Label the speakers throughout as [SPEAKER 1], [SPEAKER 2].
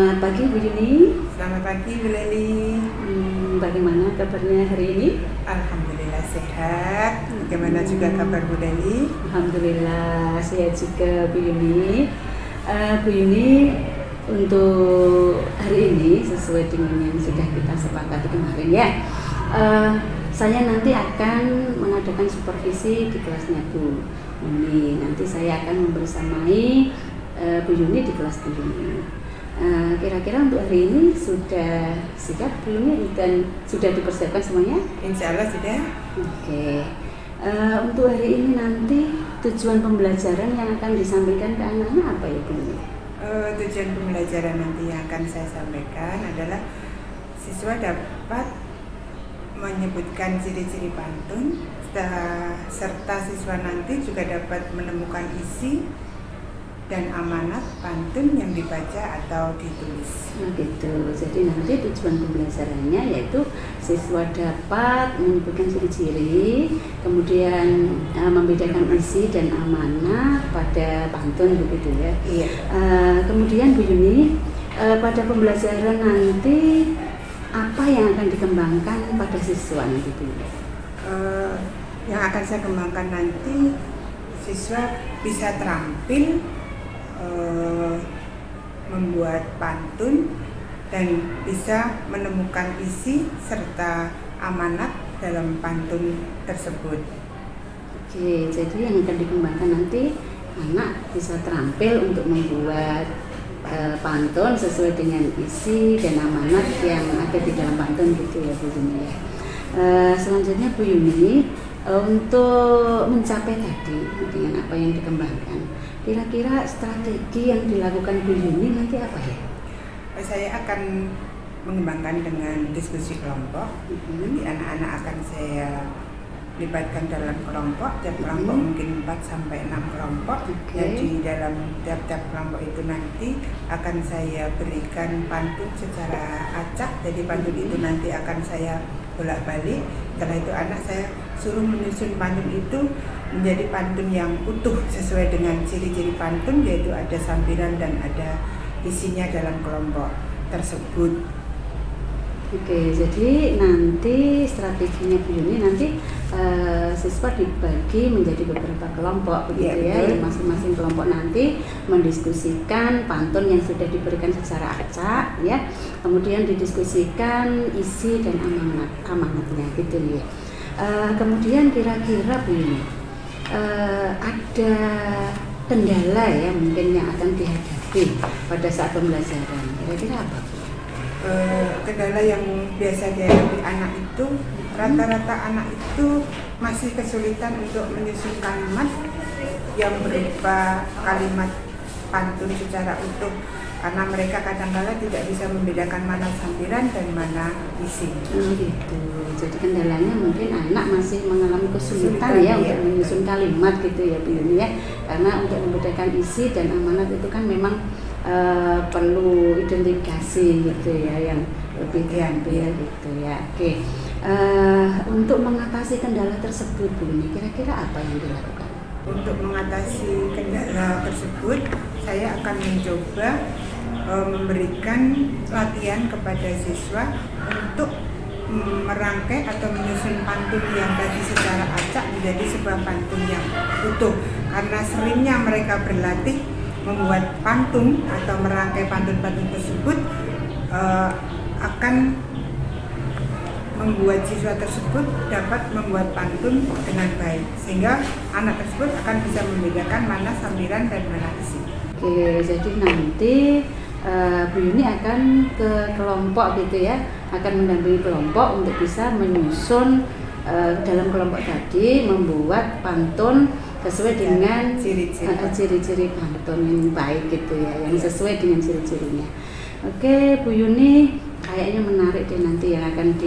[SPEAKER 1] Selamat pagi Bu Yuni.
[SPEAKER 2] Selamat pagi Bu Leli.
[SPEAKER 1] Bagaimana kabarnya hari ini?
[SPEAKER 2] Alhamdulillah sehat. Bagaimana juga kabar Bu Leli?
[SPEAKER 1] Alhamdulillah sehat juga Bu Yuni. Bu Yuni, untuk hari ini sesuai dengan yang sudah kita sepakati kemarin ya, saya nanti akan mengadakan supervisi di kelasnya Bu Yuni. Nanti saya akan membersamai Bu Yuni di kelas Bu Yuni. Kira-kira untuk hari ini sudah siap Bu Yuni dan sudah dipersiapkan semuanya?
[SPEAKER 2] Insya Allah sudah.
[SPEAKER 1] Oke. Untuk hari ini nanti tujuan pembelajaran yang akan disampaikan ke anak-anak apa ya Bu Yuni?
[SPEAKER 2] Tujuan pembelajaran nanti yang akan saya sampaikan adalah siswa dapat menyebutkan ciri-ciri pantun, serta siswa nanti juga dapat menemukan isi dan amanat pantun yang dibaca atau ditulis.
[SPEAKER 1] Nah gitu, jadi nanti tujuan pembelajarannya yaitu siswa dapat menyebutkan ciri-ciri, kemudian membedakan isi dan amanat pada pantun begitu ya.
[SPEAKER 2] Iya.
[SPEAKER 1] Kemudian Bu Yuni, pada pembelajaran nanti apa yang akan dikembangkan pada siswa nanti Bu Yuni?
[SPEAKER 2] Yang akan saya kembangkan nanti siswa bisa terampil membuat pantun dan bisa menemukan isi serta amanat dalam pantun tersebut.
[SPEAKER 1] Oke, jadi yang akan dikembangkan nanti anak bisa terampil untuk membuat pantun sesuai dengan isi dan amanat yang ada di dalam pantun gitu ya Bu Yuni ya. Selanjutnya Bu Yuni, untuk mencapai tadi dengan apa yang dikembangkan, kira-kira strategi yang dilakukan Bu Yuni nanti apa ya?
[SPEAKER 2] Saya akan mengembangkan dengan diskusi kelompok. Nanti anak-anak akan saya libatkan dalam kelompok. Tiap kelompok mungkin 4 sampai 6 kelompok. Jadi dalam tiap-tiap kelompok itu nanti akan saya berikan pantun secara acak. Jadi pantun itu nanti akan saya bolak-balik. Setelah itu anak saya suruh menyusun pantun itu menjadi pantun yang utuh sesuai dengan ciri-ciri pantun, yaitu ada sampiran dan ada isinya dalam kelompok tersebut.
[SPEAKER 1] Oke, jadi nanti strateginya Bu Yuni nanti siswa dibagi menjadi beberapa kelompok begitu ya. Yang masing-masing kelompok nanti mendiskusikan pantun yang sudah diberikan secara acak ya. Kemudian didiskusikan isi dan amanatnya gitu ya. Kemudian kira-kira Bu Yuni, ada kendala ya mungkin yang akan dihadapi pada saat pembelajaran, kira-kira apa Bu?
[SPEAKER 2] Kendala yang biasa dihadapi anak itu, rata-rata anak itu masih kesulitan untuk menyusun kalimat yang berupa kalimat pantun secara utuh, karena mereka kadang-kala tidak bisa membedakan mana sampiran dan mana isi.
[SPEAKER 1] Gitu. Jadi kendalanya mungkin anak masih mengalami kesulitan ya untuk menyusun kalimat gitu ya Bu Yuni ya. Karena untuk membedakan isi dan amanat itu kan memang perlu identifikasi gitu ya yang lebih diambil gitu ya. Oke. Untuk mengatasi kendala tersebut Bu Yuni, kira-kira apa yang dilakukan?
[SPEAKER 2] Untuk mengatasi kendala tersebut, saya akan mencoba memberikan latihan kepada siswa untuk merangkai atau menyusun pantun yang tadi secara acak menjadi sebuah pantun yang utuh. Karena seringnya mereka berlatih membuat pantun atau merangkai pantun-pantun tersebut akan membuat siswa tersebut dapat membuat pantun dengan baik, sehingga anak tersebut akan bisa membedakan mana sampiran dan mana isi.
[SPEAKER 1] Oke, jadi nanti Bu Yuni akan ke kelompok gitu ya, akan mendampingi kelompok untuk bisa menyusun dalam kelompok tadi membuat pantun sesuai dengan ciri-ciri pantun yang baik gitu ya, yang sesuai dengan ciri-cirinya. Oke Bu Yuni, kayaknya menarik deh nanti yang akan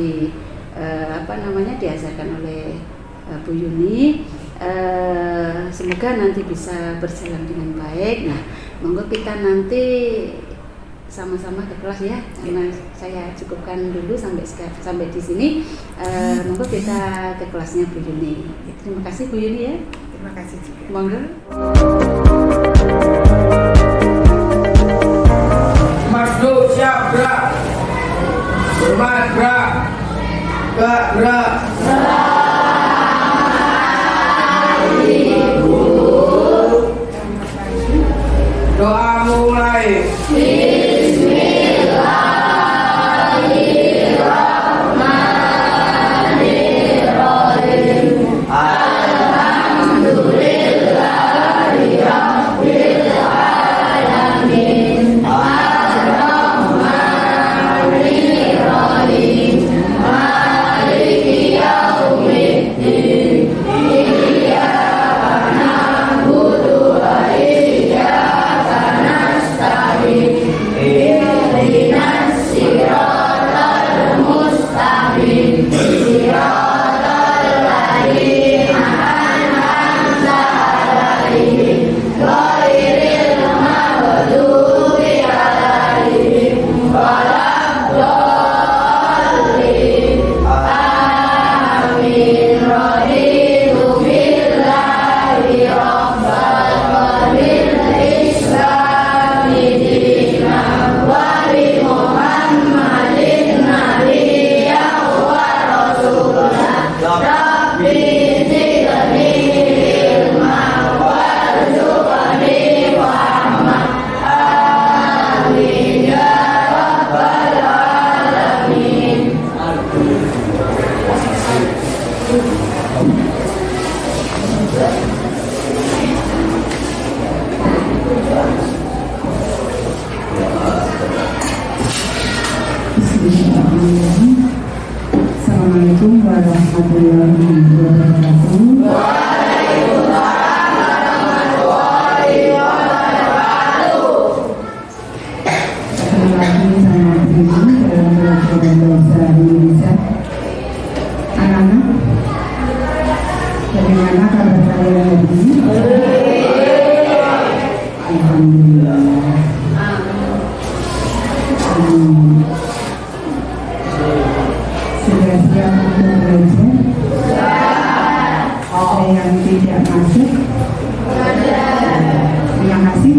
[SPEAKER 1] diajarkan oleh Bu Yuni. Semoga nanti bisa berjalan dengan baik. Nah, monggo kita nanti sama-sama ke kelas ya, karena saya cukupkan dulu sampai di sini. Monggo kita ke kelasnya Bu Yuni. Terima kasih Bu Yuni ya.
[SPEAKER 2] Terima kasih juga.
[SPEAKER 1] Monggo.
[SPEAKER 3] Mas Doja. Bismillahirrahmanirrahim. Assalamualaikum warahmatullahi wabarakatuh. Sekali lagi saya berdiri dalam pelajaran bahasa Indonesia. Anak-anak, bagaimana kabar kalian hari ini? Alhamdulillah. Sudah siap untuk belajar? Ada yang tidak masuk? Terima kasih.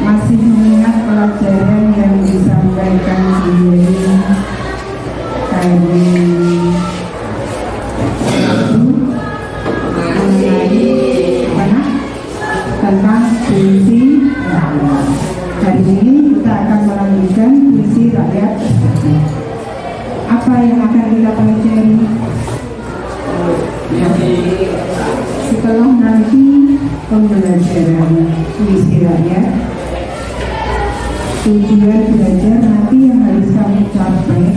[SPEAKER 3] Masih mengingat pelajaran yang disampaikan sendiri tadi mengenai tentang puisi rakyat. Hari ini kita akan melanjutkan puisi rakyat. Apa yang akan kita pelajari? Setelah nanti pembelajaran puisi rakyat, tujuan belajar nanti yang harus kamu capai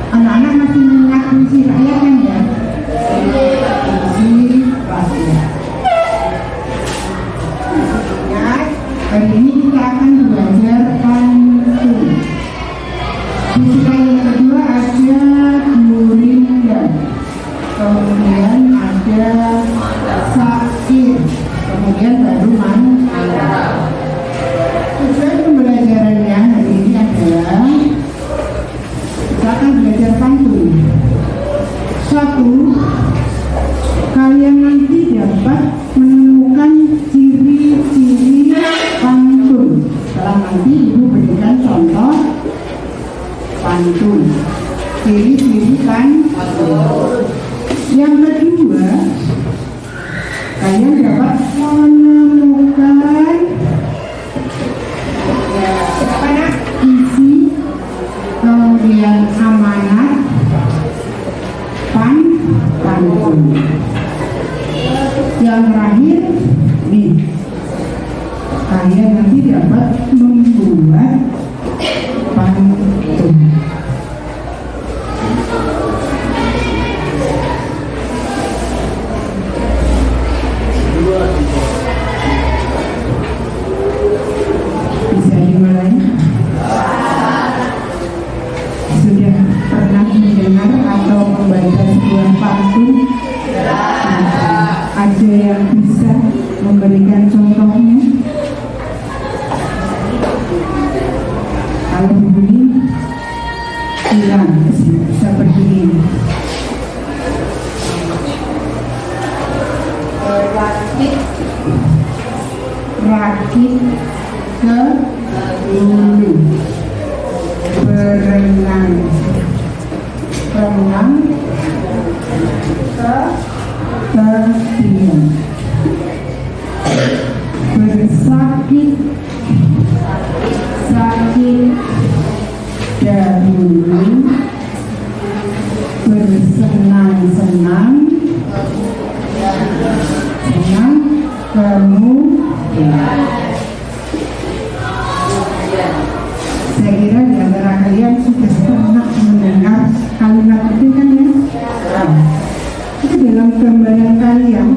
[SPEAKER 3] anak-anak masih mengingat puisi rakyat kan ya? Puisi rakyat. Ya, hari ini kita akan belajar pantun. Puisi yang kedua ada Murinda, kemudian ada Sakir, kemudian baru Mandala. Tujuan pembelajarannya hari ini adalah kita akan belajar pantun. Satu, kalian nanti dapat menemukan ciri-ciri pantun. Setelah nanti ibu berikan contoh pantun, ciri-ciri pantun. Yang kedua, kalian dapat menemukan isi, kemudian amanat pantun. Yang terakhir nih, kalian nanti dapat membuat pantun. Bisa dimulai? Sudah pernah mendengar atau membaca sebuah pantun? Ada yang bisa memberikan contohnya? Kalau begini, bilang seperti ini. Rakit ke hulu, berenang ke tepian, bersakit dahulu, bersenang-senang kemudian. Saya kira di antara kalian sudah pernah mendengar kalimat itu kan ya? Itu dalam gambaran kalian.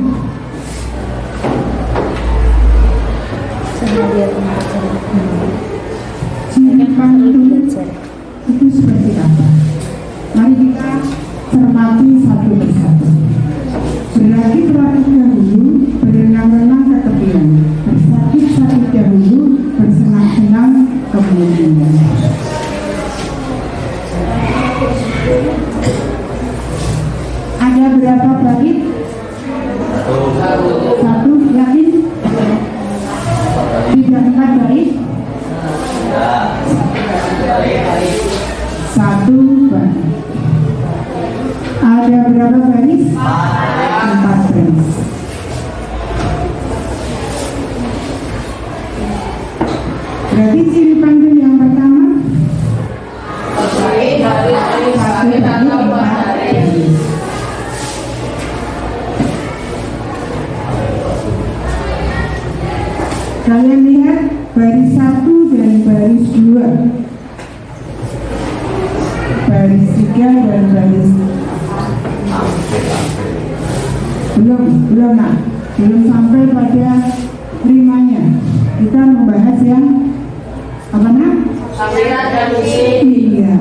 [SPEAKER 3] Ciri pantun itu seperti apa? Mari kita cermati satu persatu. Berakit dahulu, berenang-renang ke tepian, bersakit dahulu, bersenang-senang kemudian. Ada berapa bait? Satu, yakin? Tidak 4 bait? Satu bait. Ada berapa baris? 4 baris. Berarti ciri pantun yang pertama satu dari 4 baris. kedua, baris 3 dan baris belum sampai pada rimanya. Kita membahas yang apa nak?
[SPEAKER 1] Sampiran dan isi.
[SPEAKER 3] Iya,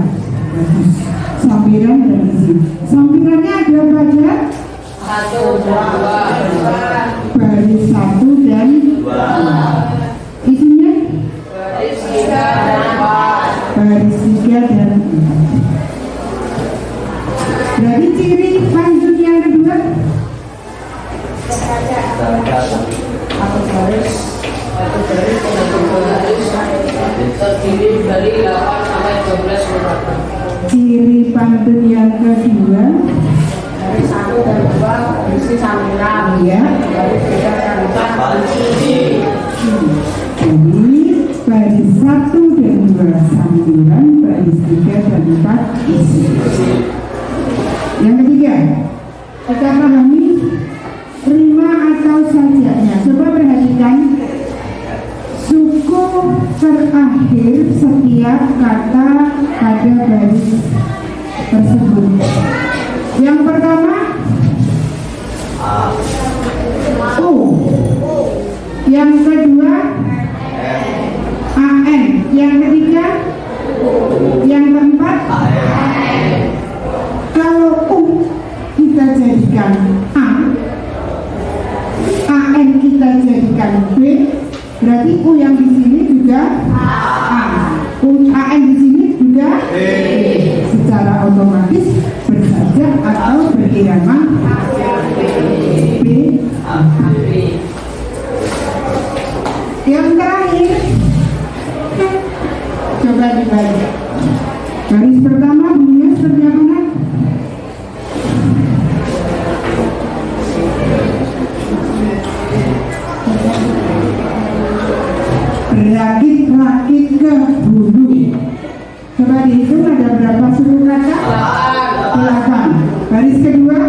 [SPEAKER 3] bagus. Sampiran dan isi. Sampirannya ada pada
[SPEAKER 1] 1, 2,
[SPEAKER 3] baris 1 dan 2. Isinya
[SPEAKER 1] baris 3 dan 4.
[SPEAKER 3] baris 3 dan 4. Dari ciri pantun yang kedua,
[SPEAKER 1] terdiri dari 8 sampai 12 huruf.
[SPEAKER 3] ciri pantun yang kedua,
[SPEAKER 1] Dari 1 dan 2 berisi sampiran.
[SPEAKER 3] ya.
[SPEAKER 1] Dari 3 dan 4 berisi.
[SPEAKER 3] Jadi baris 1 dan 2 sampiran, baris 3 dan 4 isi. Yang ketiga, kita pahami rima atau sajaknya. Coba perhatikan suku terakhir setiap kata pada baris tersebut. Yang pertama U, yang kedua AN, yang ketiga, yang keempat. Kalau U kita jadikan A, AN kita jadikan B, berarti U yang di sini juga A, AN di sini juga B. Secara otomatis bersajak atau berirama B. Yang terakhir, coba dibalik. Baris pertama bunyinya seperti apa nak? Berakit-rakit ke bulu. Coba dihitung ada berapa suku kata? 8. Baris kedua,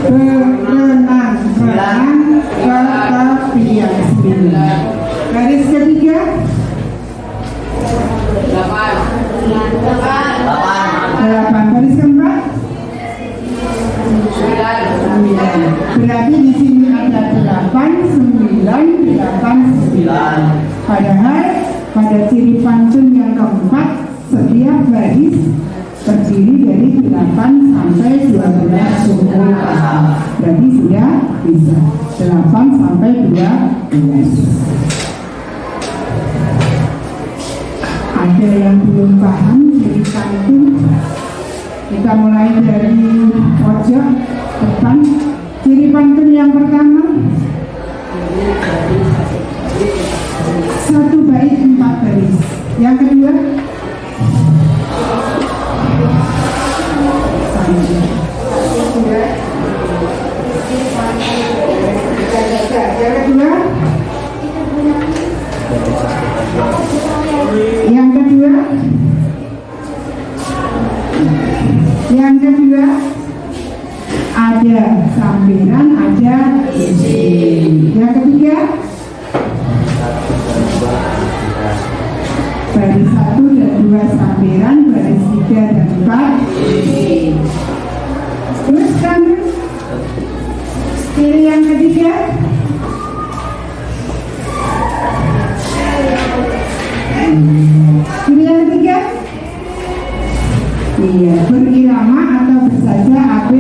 [SPEAKER 3] berenang-renang ke tepi yang 9. Baris ketiga, 8. Baris keempat, 9. Berarti di sini ada 8, 9, 8, 9. Padahal pada ciri pantun yang keempat, setiap baris terdiri dari 8 sampai 12 suku kata. Berarti sudah bisa 8 sampai 12. Ada yang belum paham ciri pantun? Kita mulai dari pojok depan. Ciri pantun yang pertama, 1 bait 4 baris. Yang kedua, yang kedua ada sampiran, ada isi. Yang ketiga, baris 1 dan 2 sampiran, baris 3 dan 4 isi. Terus kan ciri yang ketiga, iya, berirama atau bersaja AB.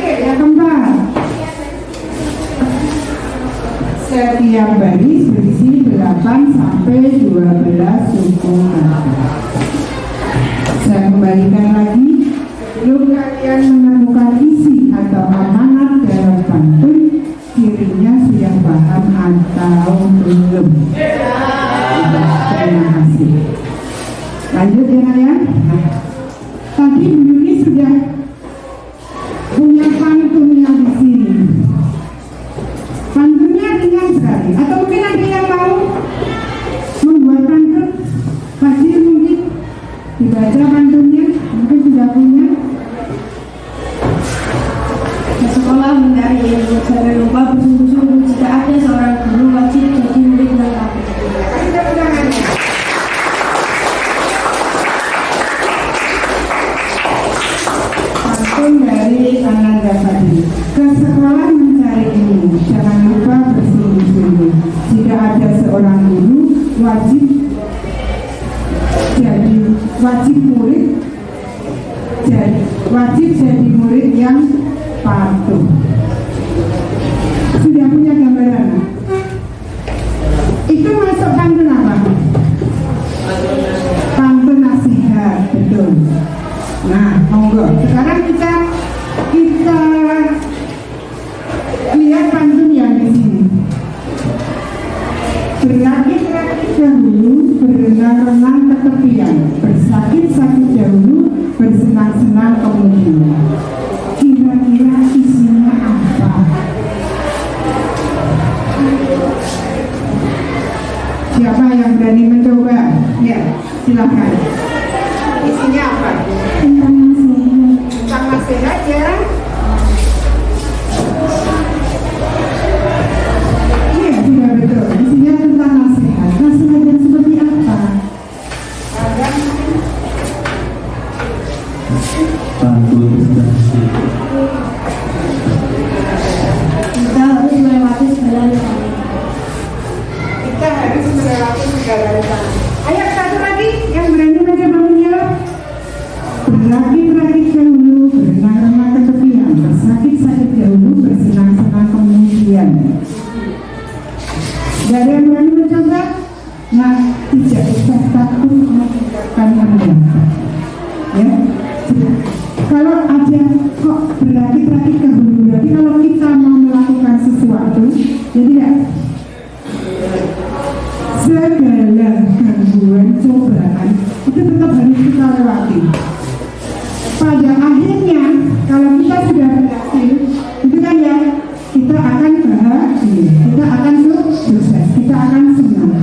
[SPEAKER 3] Yang keempat, setiap baris berisi 8 sampai 12 suku kata. Saya kembalikan lagi, belum kalian menemukan isi atau amanat dalam pantun, cirinya sudah paham atau belum? Terima kasih. Lanjut ya kalian. Tadi Bu Yuni sudah punya pantunnya di sini. Pantunnya ringan sekali. Atau mungkin ada yang mau membuat pantun? Pasti mungkin dibaca pantunnya, mungkin sudah punya.
[SPEAKER 4] Sekolah mencari ilmu, jangan lupa bersungguh-sungguh. Jika ada seorang guru wajib jadi murid
[SPEAKER 3] kepada Fadli, ke sekolah mencari ilmu, jangan lupa bersungguh-sungguh. Jika ada seorang guru, wajib jadi murid yang patuh. Sudah punya gambaran? Itu masuk pantun apa? Pantun nasihat, betul. Nah, monggo. Sekarang kita lihat pantun yang di sini. Berakit-rakit dahulu, berenang-renang ke tepian, bersakit-sakit dahulu, bersenang-senang kemudian. Kira-kira isinya apa? Siapa yang berani mencoba? Ya, silakan. Isinya apa? Tentang nasihat ya. Iya, sudah betul. Isinya tentang nasihat. Nasihat yang seperti apa?
[SPEAKER 4] Kita harus melewati segala rintangan.
[SPEAKER 3] Kita harus melewati segala rintangan. Ayo satu lagi yang berani mencoba menjawab. Berakit-rakit dahulu, berenang-renang ke tepian, bersakit-sakit dahulu, bersenang-senang kemudian. Gak ada yang berani mencoba? Nah, tidak usah takut meninggalkan Anda. Ya, kalau ada kok berakit-rakit dahulu, berarti kalau kita mau melakukan sesuatu, jadi ya segala gangguan, cobaan itu tetap harus kita lewati. Pada akhirnya, kalau kita sudah berhasil, itu kan ya kita akan bahagia, kita akan sukses, kita akan senang.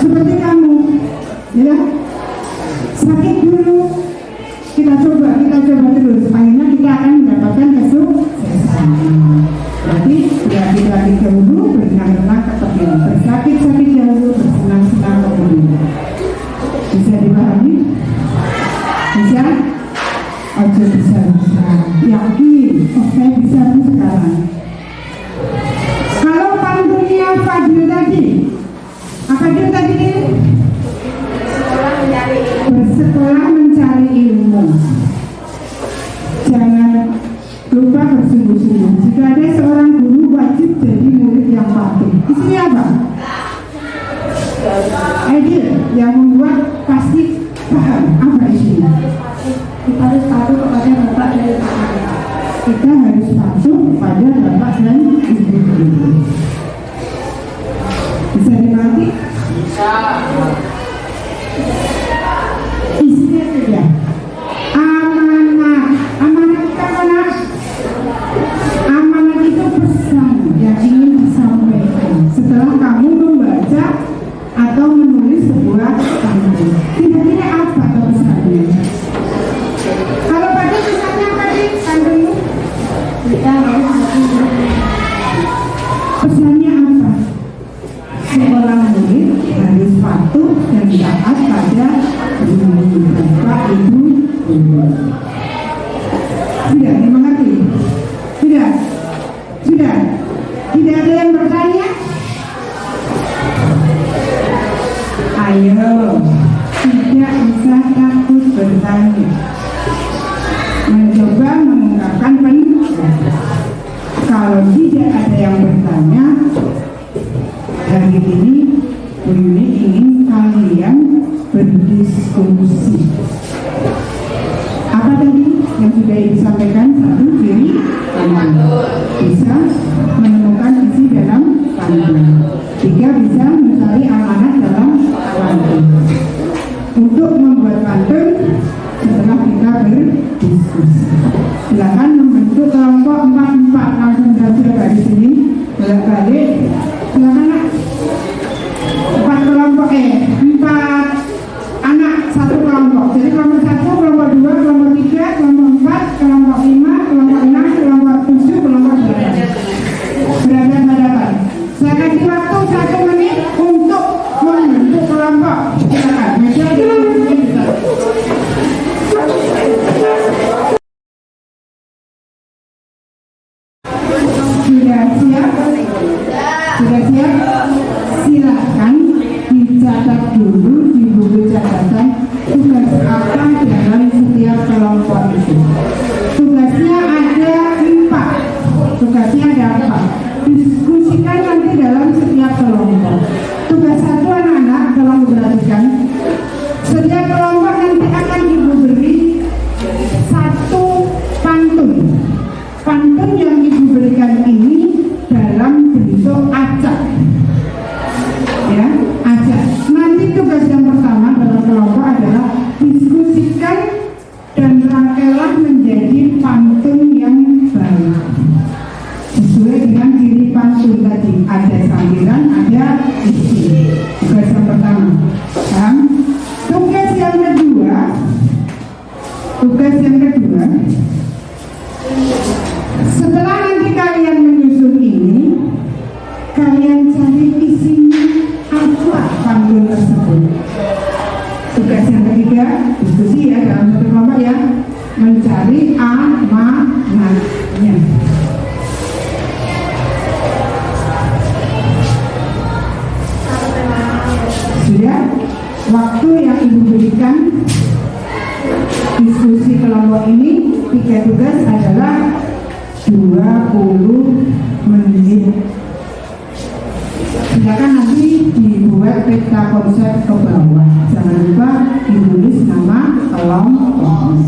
[SPEAKER 3] Seperti kamu, ya sakit dulu, kita coba terus, akhirnya kita akan mendapatkan kesuksesan. Berarti berakit-rakit dahulu, berenang-renang ke tepian, bersakit-sakit dahulu, bersenang-senang kemudian. Bisa dipahami? Bisa? Ojo bisa. Yakin? Oh, saya bisa sekarang. Kalau pantunnya Fadil tadi, apa dia tadi? Bersekolah mencari ilmu. Jangan lupa bersungguh-sungguh. Jika ada seorang guru, wajib jadi murid yang patuh. Isinya apa? Idea yang membuat pasti paham apa isinya.
[SPEAKER 4] Kita harus patuh kepada bapak dan ibu.
[SPEAKER 3] Kita harus patuh pada bapak dan ibu. Bisa dimengerti? Bisa. Isinya sudah. Amanat kita mana? Amanat itu pesan yang ingin disampaikan setelah kamu membaca atau menulis sebuah pantun. Kira-kira apa pesannya? Kalau pada pesannya tadi pantunmu,
[SPEAKER 4] Kita harus
[SPEAKER 3] pesannya apa? Seorang murid harus patuh dan taat pada guru, bapak, ibu, guru. Sudah dimengerti? Sudah? Tidak ada yang bertanya? Ayo, tidak usah takut bertanya. Mencoba mengungkapkan pendapat. Kalau tidak ada yang bertanya, hari ini Bu Yuni ingin kalian berdiskusi. Apa Tugas yang kedua, setelah nanti kalian menyusun ini, kalian cari isinya apa pantun tersebut. Tugas yang ketiga, diskusi ya dalam satu kelompok ya, mencari amanatnya. Sudah, waktu yang ibu berikan diskusi kelompok ini 3 tugas adalah 20 menit. Silakan nanti dibuat peta konsep ke bawah. Jangan lupa ditulis nama kelompok.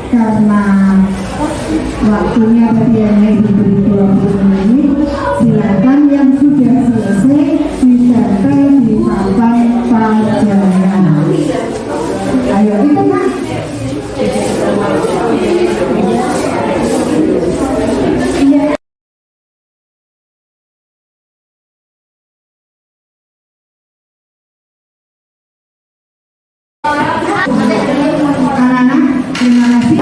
[SPEAKER 3] Karena waktunya tadi hanya diberi 20 menit, silakan yang sudah selesai ditempel di papan pajangan. Ayo kita Pak. Anak-anak, terima kasih.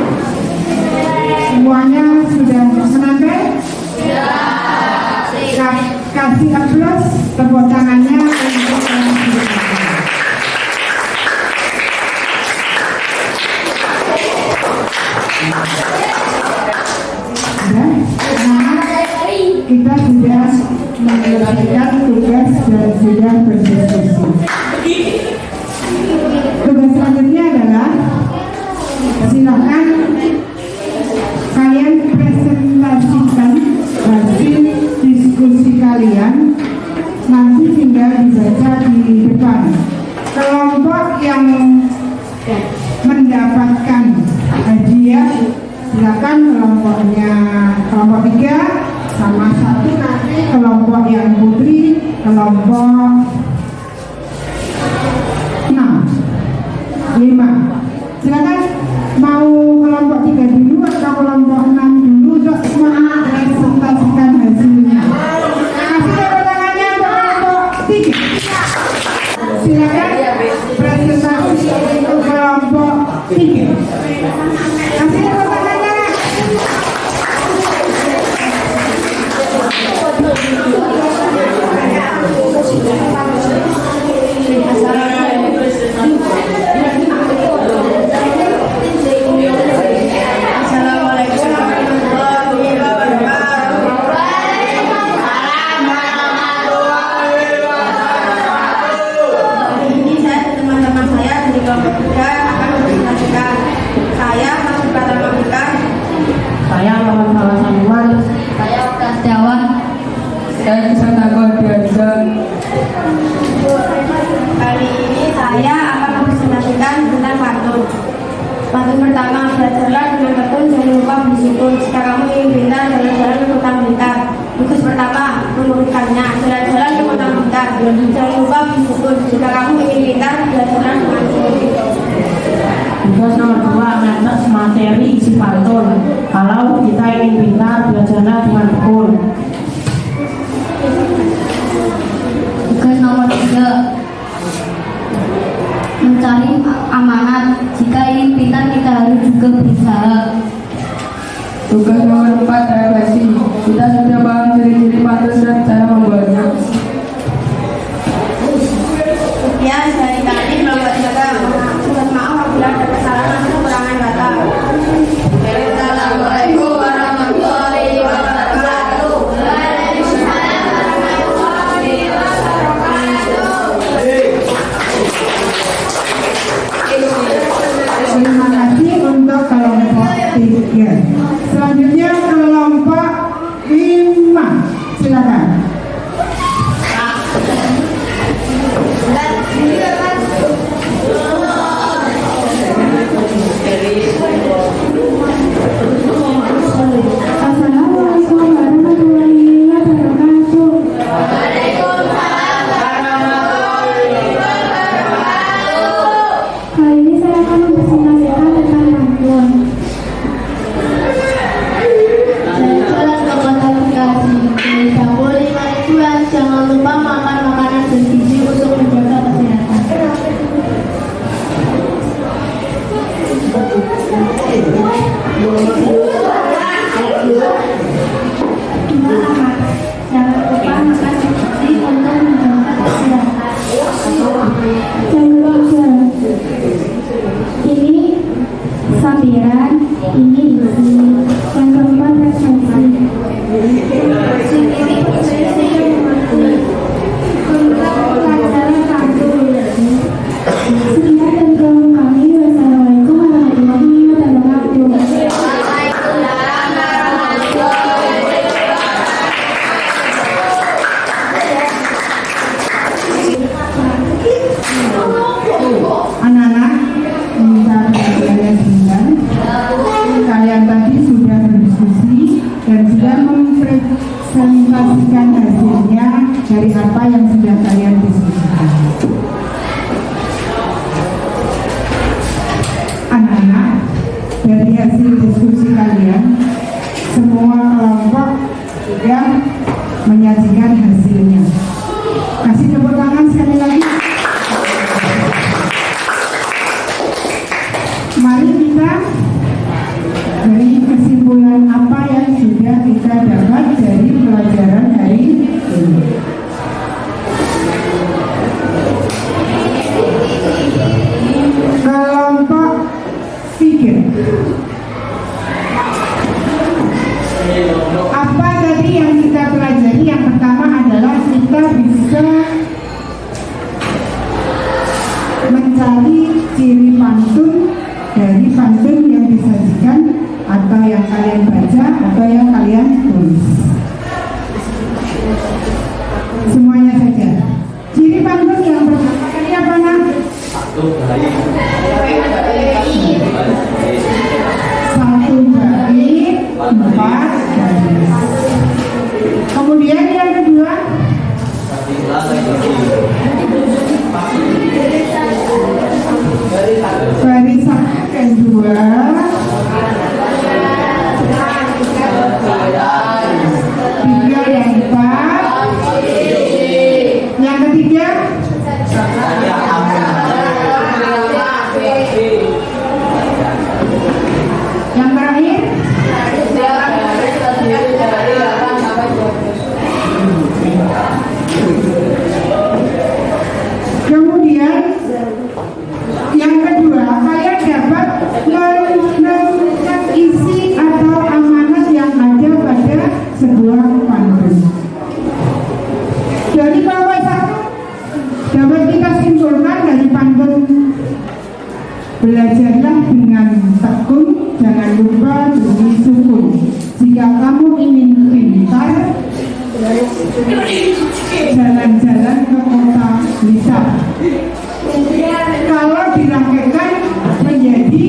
[SPEAKER 3] Semuanya sudah menempel? Kasih aplaus, tepuk tangannya untuk yang sudah. Kita sudah menyelesaikan tugas dan sudah berdiskusi. Tugas selanjutnya adalah silakan kalian presentasikan hasil diskusi kalian, nanti tinggal dibaca di depan. Kelompok yang mendapatkan hadiah silakan kelompok 3 sama 1 nanti kelompok yang putri, kelompok 5. Silakan mau kelompok 3 dulu atau kelompok 6 dulu untuk semua presentasikan hasilnya. Kasih tepuk tangannya untuk kelompok 3. Silakan presentasi untuk kelompok 3. Kasih tepuk tangannya.
[SPEAKER 5] Dan Sanakon Biasa.
[SPEAKER 4] Kali ini saya akan mempresentasikan tentang pantun. Pantun pertama, belajarlah dengan tekun, jangan lupa bersyukur. Jika kamu ingin pintar, jalan-jalan ke kota Blitar. Tugas pertama, menurunkannya, jalan-jalan ke kota Blitar. Jangan lupa bersyukur. Jika kamu ingin pintar, belajarlah dengan tekun.
[SPEAKER 5] Tugas nomor 2, mencatat materi isi pantun. Kalau kita ingin pintar, belajarlah dengan tekun.
[SPEAKER 4] Tugas nomor 3, mencari amanat. Jika ingin pintar, kita harus juga berusaha.
[SPEAKER 5] Tugas nomor 4,
[SPEAKER 4] Jangan lupa makan gizi untuk menjaga kesehatan. Jangan lupa ini sambiran, ini isi. Jangan lupa refleksi. Pelajaran pantun. Sekian dari kami. Wassalamualaikum warahmatullahi wabarakatuh.
[SPEAKER 3] Anak-anak, minta kalian dengar. Kalian tadi sudah berdiskusi dan sudah mempresentasikan hasilnya dari apa yang sudah kalian diskusikan. Anak-anak, dari hasil diskusi kalian, semua kelompok sudah menyajikan hasilnya. Kasih tepuk tangan sekali lagi. Mari kita dari kesimpulan apa yang sudah kita dapat dari pelajaran hari ini. Kelompok 3. Apa tadi yang kita pelajari? Yang pertama adalah kita bisa mencari ciri pantun dari pantun yang disajikan atau yang kalian baca atau yang kalian tulis. Semuanya saja. Ciri pantun yang pertama tadi apa nak? Satu bait, empat baris. Kemudian yang kedua, barisan kedua, tiga dan empat. Yang ketiga, yang terakhir, kemudian yang kedua, kalian dapat menemukan isi atau amanat yang ada pada sebuah pantun. Dari bawah satu dapat kita simpulkan dari pantun: belajarlah dengan tekun, jangan lupa bunyi sukun. Jika kamu ingin pintar, jalan-jalan ke kota bisa. Kalau dirangkaikan menjadi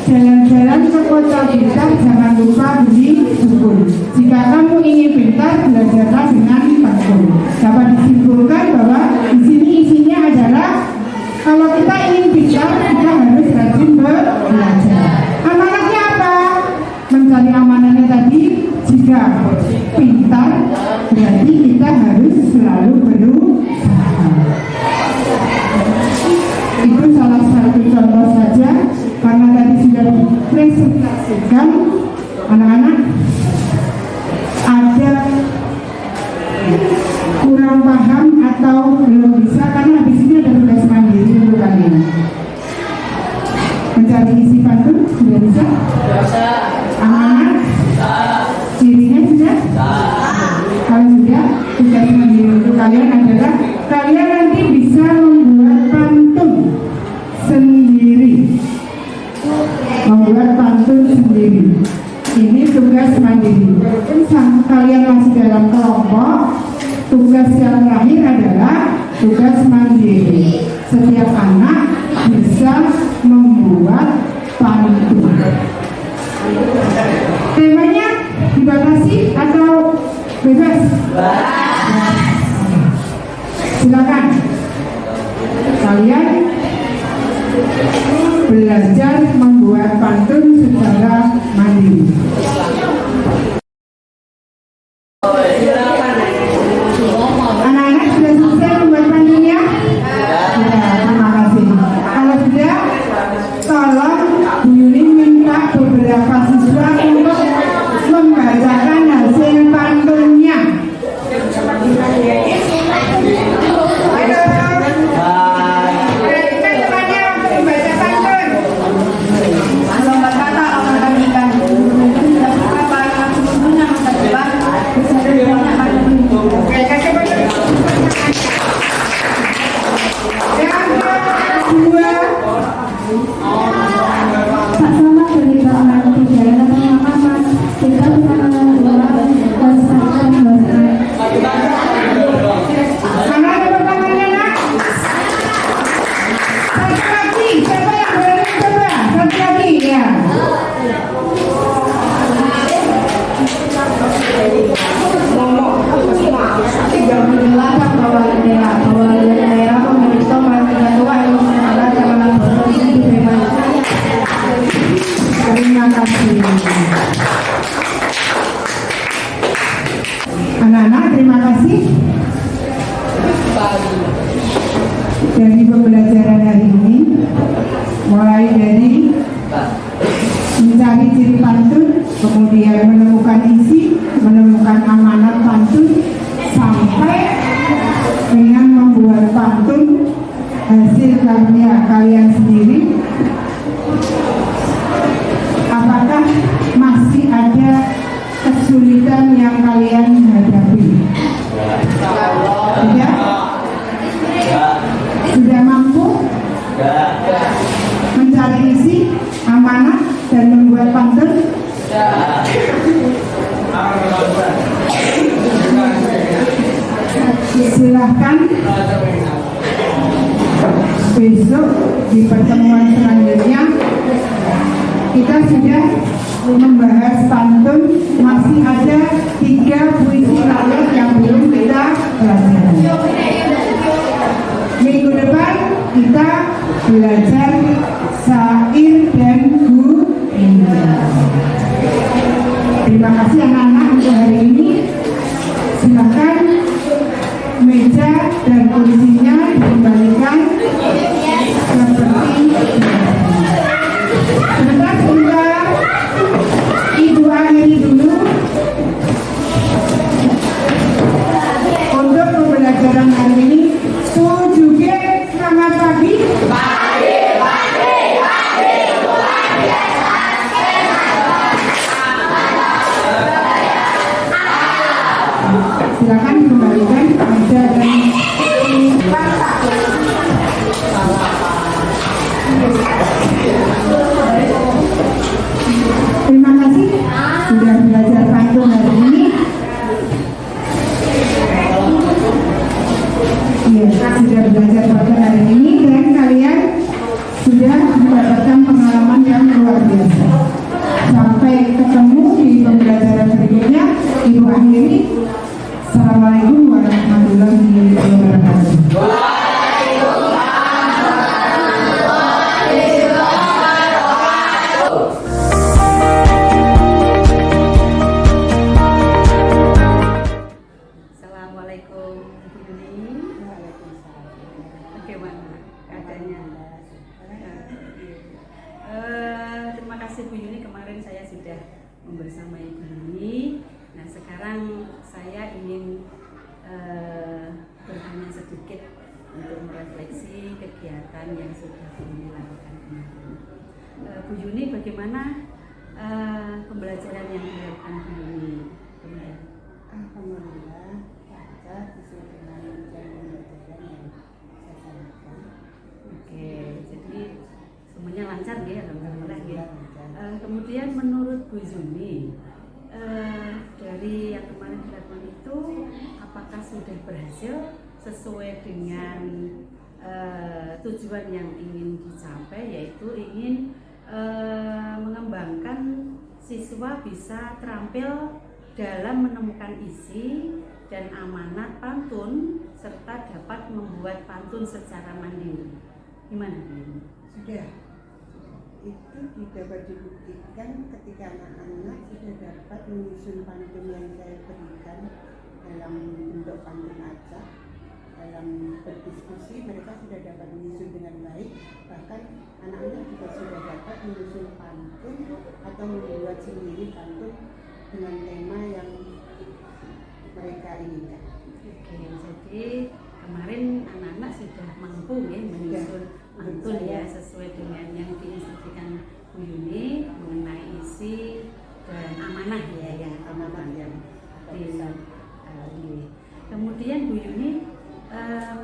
[SPEAKER 3] jalan-jalan ke kota pintar, jangan lupa bunyi sukun. Jika kamu ingin pintar, belajarlah dengan tekun. Dapat disimpulkan bahwa di sini isinya adalah kalau kita ingin pintar, kita harus rajin belajar. Amanatnya apa? Mencari amanatnya tadi, jika pintar berarti kita harus selalu berusaha. Itu salah satu contoh saja, karena tadi sudah dipresentasikan. Anak-anak, ada kurang paham atau belum bisa, karena habis ini ada tugas mandiri untuk kalian. Mencari isi pantun sudah bisa? Amanat? Cirinya sudah? Kalau sudah, tugas mandiri untuk kalian adalah kalian nanti bisa membuat pantun sendiri. Membuat pantun sendiri. Ini tugas mandiri. Walaupun kalian masih dalam kelompok, tugas yang terakhir adalah tugas mandiri. Setiap anak bisa membuat pantun. Temanya dibatasi atau bebas? Silakan kalian belajar membuat pantun secara mandiri. Anak-anak sudah selesai membuat pantunnya? Ya, terima kasih. Kalau sudah, tolong Bu Yuning minta beberapa siswa untuk membaca ciri pantun, kemudian menemukan isi, menemukan amanat pantun, sampai dengan membuat pantun hasil karya kalian sendiri. Apakah masih ada kesulitan yang kalian hadapi? Tidak? Sudah mampu mencari isi, amanat, dan membuat pantun? Silahkan besok di pertemuan selanjutnya kita sudah membahas pantun. Masih ada 3 puisi rakyat yang belum kita pelajari. Minggu depan kita belajar syair dan guyonan. Terima kasih anak-anak untuk hari ini. Silakan meja dan kursinya dikembalikan seperti sebentar. Ibu akhiri dulu untuk pembelajaran hari ini. Juga selamat pagi. Silakan dikembalikan meja dan terima kasih sudah belajar pantun hari ini. Ya, sudah belajar pantun hari ini dan kalian sudah mendapatkan pengalaman yang luar biasa. Sampai ketemu di pembelajaran berikutnya. Ibu akhiri. Assalamualaikum warahmatullahi wabarakatuh.
[SPEAKER 1] Assalamualaikum Bu Yuni. Bagaimana keadaannya? Terima kasih Bu Yuni, kemarin saya sudah membersamai Bu Yuni. Nah sekarang saya ingin bertanya sedikit untuk merefleksi kegiatan yang sudah Bu Yuni lakukan kemarin. Bu Yuni, bagaimana pembelajaran yang dilakukan Bu Yuni kemarin?
[SPEAKER 6] Alhamdulillah lancar sesuai dengan jam pembelajaran yang saya lakukan.
[SPEAKER 1] Oke, jadi semuanya lancar ya, alhamdulillah ya. Kemudian menurut Bu Yuni, dari yang kemarin dilakukan itu, apakah sudah berhasil sesuai dengan tujuan yang ingin dicapai, yaitu ingin mengembangkan siswa bisa terampil dalam menemukan isi dan amanat pantun serta dapat membuat pantun secara mandiri. Gimana Bu?
[SPEAKER 6] Sudah. Itu dapat dibuktikan ketika anak-anak sudah dapat menyusun pantun yang saya berikan dalam bentuk pantun acak. Dalam berdiskusi mereka sudah dapat menyusun dengan baik. Bahkan anak-anak juga sudah dapat menyusun pantun atau membuat sendiri pantun dengan tema yang mereka inginkan.
[SPEAKER 1] Oke, jadi kemarin anak-anak sudah mampu ya menyusun pantun ya sesuai dengan yang diinstruksikan Bu Yuni mengenai isi dan amanah ya amanah yang di. Kemudian Bu Yuni,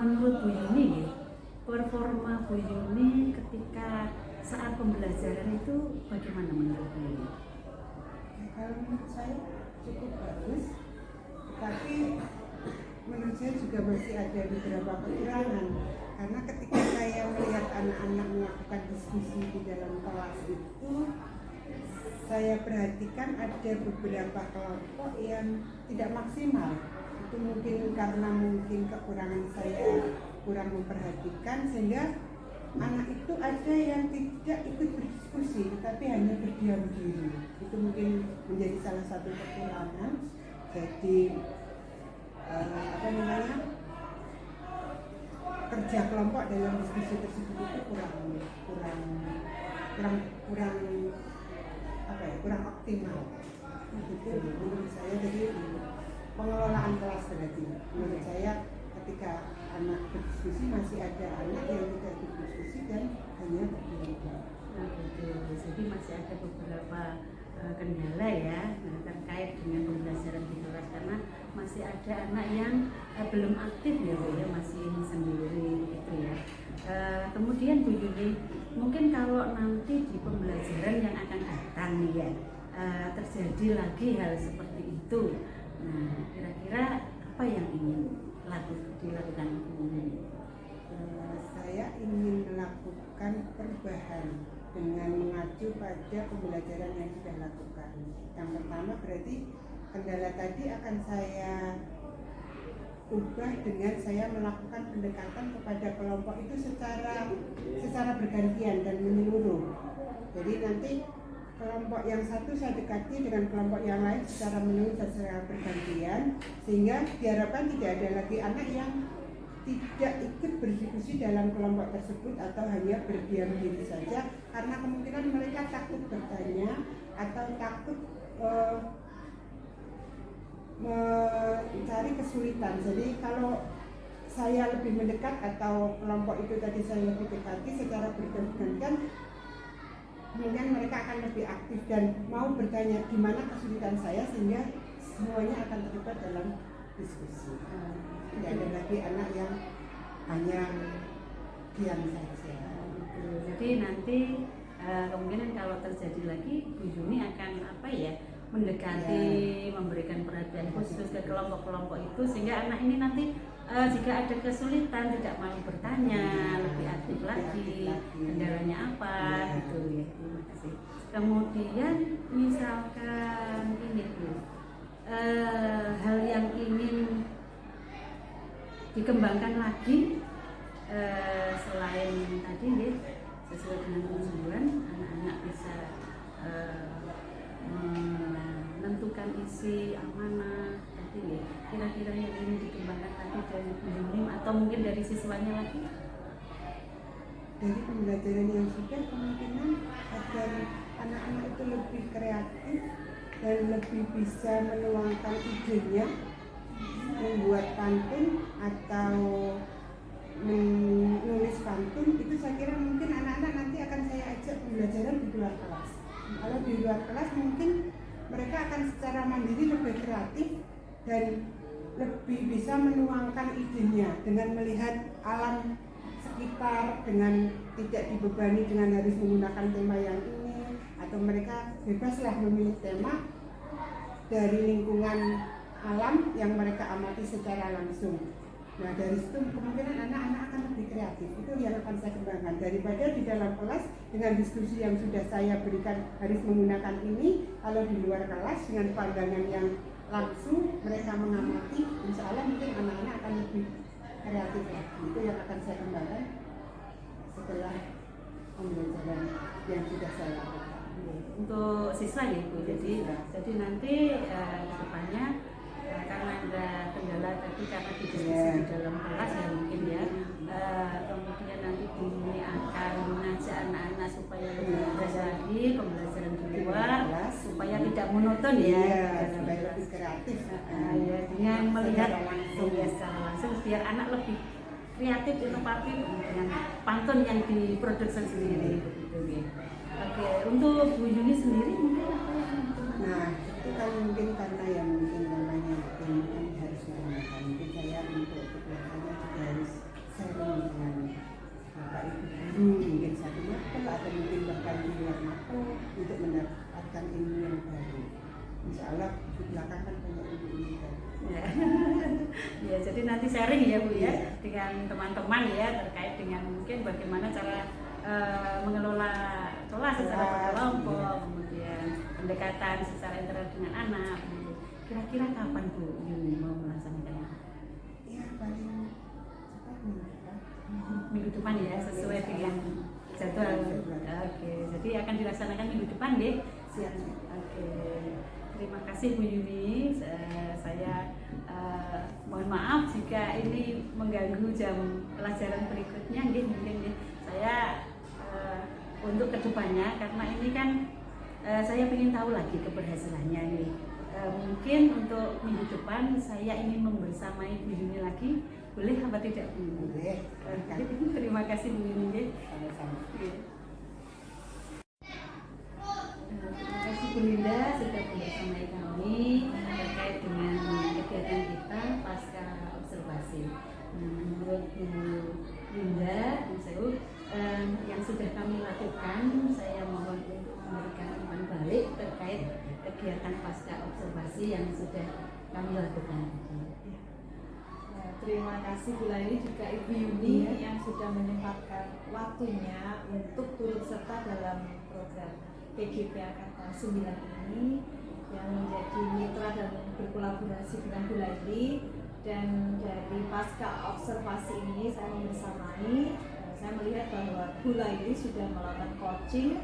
[SPEAKER 1] menurut Bu Yuni ya, performa Bu Yuni ketika saat pembelajaran itu bagaimana menurut Bu Yuni?
[SPEAKER 6] Kalau menurut saya cukup bagus, tetapi menurut saya juga masih ada beberapa kekurangan. Karena ketika saya melihat anak-anak melakukan diskusi di dalam kelas itu, saya perhatikan ada beberapa kelompok yang tidak maksimal. Itu mungkin karena kekurangan saya kurang memperhatikan, sehingga anak itu ada yang tidak ikut berdiskusi tetapi hanya berdiam diri. Itu mungkin menjadi salah satu kekurangan. Jadi kerja kelompok dalam diskusi tersebut itu kurang kurang optimal. Itu menurut saya. Jadi pengelolaan kelas berarti menurut saya ketika anak berdiskusi masih ada anak yang tidak berdiskusi dan hanya berdiri.
[SPEAKER 1] Nah, betul. Jadi masih ada beberapa kendala ya terkait dengan pembelajaran di kelas karena masih ada anak yang belum aktif ya Bu ya, masih sendiri gitu ya. Kemudian Bu Yuni, mungkin kalau nanti di pembelajaran yang akan datang nih ya terjadi lagi hal seperti itu. Nah, kira-kira apa yang ingin dilakukan Bu Yuni?
[SPEAKER 6] Saya ingin melakukan perubahan dengan mengacu pada pembelajaran yang sudah lakukan. Yang pertama berarti kendala tadi akan saya ubah dengan saya melakukan pendekatan kepada kelompok itu secara bergantian dan menyeluruh. Jadi nanti kelompok yang satu saya dekati dengan kelompok yang lain secara menyeluruh dan secara bergantian, sehingga diharapkan tidak ada lagi anak yang tidak ikut berdiskusi dalam kelompok tersebut atau hanya berdiam diri saja karena kemungkinan mereka takut bertanya atau takut mencari kesulitan. Jadi kalau saya lebih mendekat atau kelompok itu tadi saya lebih dekati secara bergantian, kemudian mereka akan lebih aktif dan mau bertanya di mana kesulitan saya sehingga semuanya akan terlibat dalam diskusi. Tidak ada lagi anak yang hanya diam saja.
[SPEAKER 1] Jadi nanti kemungkinan kalau terjadi lagi Bu Yuni akan mendekati, memberikan perhatian khusus ke kelompok-kelompok itu sehingga anak ini nanti jika ada kesulitan tidak malu bertanya, lebih aktif lagi, kendalanya apa gitu ya. Terima kasih. Kemudian misalkan ini Bu, hal yang ingin dikembangkan lagi selain tadi ya, sesuai dengan tujuan anak-anak bisa menentukan isi amanah tadi ya, kira-kira yang ingin dikembangkan lagi dari pembimbing atau mungkin dari siswanya lagi?
[SPEAKER 6] Dari pembelajaran yang sudah kemungkinan agar anak-anak itu lebih kreatif dan lebih bisa menuangkan idenya, membuat pantun atau menulis pantun. Itu saya kira mungkin anak-anak nanti akan saya ajak pembelajaran di luar kelas. Kalau di luar kelas mungkin mereka akan secara mandiri lebih kreatif dan lebih bisa menuangkan idenya dengan melihat alam sekitar, dengan tidak dibebani dengan harus menggunakan tema yang ini, atau mereka bebaslah memilih tema dari lingkungan alam yang mereka amati secara langsung. Nah, dari situ kemungkinan anak-anak akan lebih kreatif. Itu yang akan saya kembangkan daripada di dalam kelas dengan diskusi yang sudah saya berikan harus menggunakan ini. Kalau di luar kelas dengan pandangan yang langsung mereka mengamati, insya Allah mungkin anak-anak akan lebih kreatif lagi. Itu yang akan saya kembangkan setelah pembelajaran yang sudah saya lakukan.
[SPEAKER 1] Untuk siswa ya Bu, jadi nanti kedepannya karena ada kendala tadi karena diskusi di dalam kelas ya mungkin ya, kemudian nanti Bu Yuni akan mengajak anak-anak supaya lebih bebas lagi pembelajaran di luar supaya tidak monoton ya,
[SPEAKER 6] supaya lebih kreatif
[SPEAKER 1] ya, dengan melihat langsung ya secara langsung biar anak lebih kreatif, inovatif dengan pantun yang diproduksi sendiri begitu ya. Oke, untuk Bu Yuni sendiri mungkin apa yang
[SPEAKER 6] nah itu kan mungkin karena yang mungkin namanya ini kan harus menggunakan, mungkin saya untuk kegiatannya juga harus sharing dengan Bapak Ibu guru, mungkin satu mapel atau mungkin bahkan di luar mapel untuk mendapatkan ilmu yang baru. Insya Allah di belakang kan banyak ilmu baru.
[SPEAKER 1] Ya, jadi nanti sharing ya Bu ya dengan teman-teman ya terkait dengan mungkin bagaimana cara mengelola kelas secara kelompok, kemudian pendekatan secara interaksi dengan anak. Kira-kira kapan Bu Yuni mau melaksanakannya?
[SPEAKER 6] Ya paling cepat
[SPEAKER 1] minggu depan ya, sesuai dengan jadwal. Oke, jadi akan dilaksanakan minggu depan deh.
[SPEAKER 6] Siap.
[SPEAKER 1] Oke, terima kasih Bu Yuni. Saya mohon maaf jika ini mengganggu jam pelajaran berikutnya. Mungkin saya untuk kedepannya karena ini kan saya ingin tahu lagi keberhasilannya ini. Mungkin untuk minggu depan saya ingin membersamai Bu Yuni lagi, boleh apa tidak Bu?
[SPEAKER 2] Boleh.
[SPEAKER 1] Terima kasih Bu Yuni.
[SPEAKER 2] Sama-sama.
[SPEAKER 1] Terima kasih Bu Linda sudah membersamai kami terkait dengan kegiatan kita pasca observasi. Menurut Bu Linda, Bu Sewu, yang sudah kami lakukan, saya mohon untuk memberikan umpan balik terkait kegiatan pasca observasi yang sudah kami lakukan.
[SPEAKER 7] Terima kasih Bu Laili juga Ibu Yuni yang sudah menyempatkan waktunya untuk turut serta dalam program PGP Angkatan 9 ini yang menjadi mitra dan berkolaborasi dengan Bu Laili. Dan dari pasca observasi ini saya membersamai, saya melihat bahwa Bu Laili sudah melakukan coaching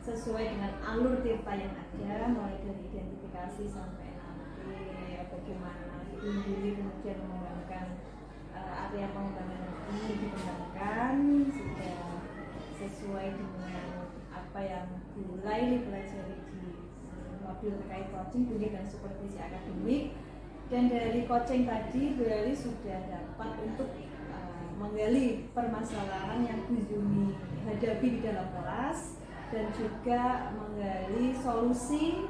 [SPEAKER 7] sesuai dengan alur tirta yang ada, mulai dari identifikasi sampai nanti bagaimana Ibu Yuli kemudian mengembangkan area pengembangan ini dikembangkan sudah sesuai dengan apa yang Bu Laili pelajari di modul terkait coaching, bunyi dan supervisi akademik. Dan dari coaching tadi Bu Laili sudah dapat untuk menggali permasalahan yang Bu Yuni hadapi di dalam kelas dan juga menggali solusi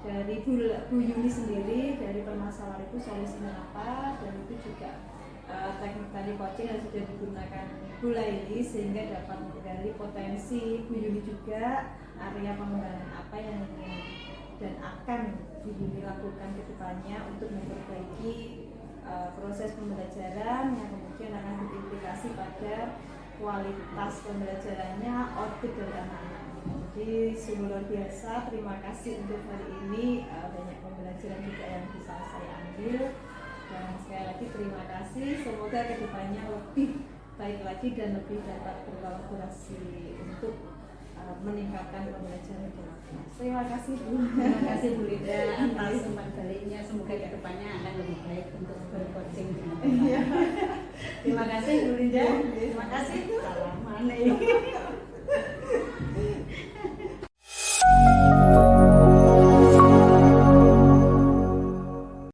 [SPEAKER 7] dari Bu Yuni sendiri dari permasalahan itu solusinya apa, dan itu juga teknik tadi coaching yang sudah digunakan Bu Laili sehingga dapat menggali potensi Bu Yuni juga, area pengembangan apa yang ingin dan akan Bu Yuni lakukan ke depannya untuk memperbaiki proses pembelajaran yang kemudian akan berimplikasi pada kualitas pembelajarannya, output dari anak-anak. Jadi sungguh luar biasa, terima kasih untuk hari ini, banyak pembelajaran juga yang bisa saya ambil, dan sekali lagi terima kasih, semoga kedepannya lebih baik lagi dan lebih dapat berkolaborasi untuk meningkatkan pembelajaran di kelas. Terima kasih Bu.
[SPEAKER 1] Terima kasih Bu Linda atas umpan baliknya, semoga kedepannya akan lebih baik untuk bercoaching dengan Bapak. Terima kasih Bu Linda, terima kasih. Salaman.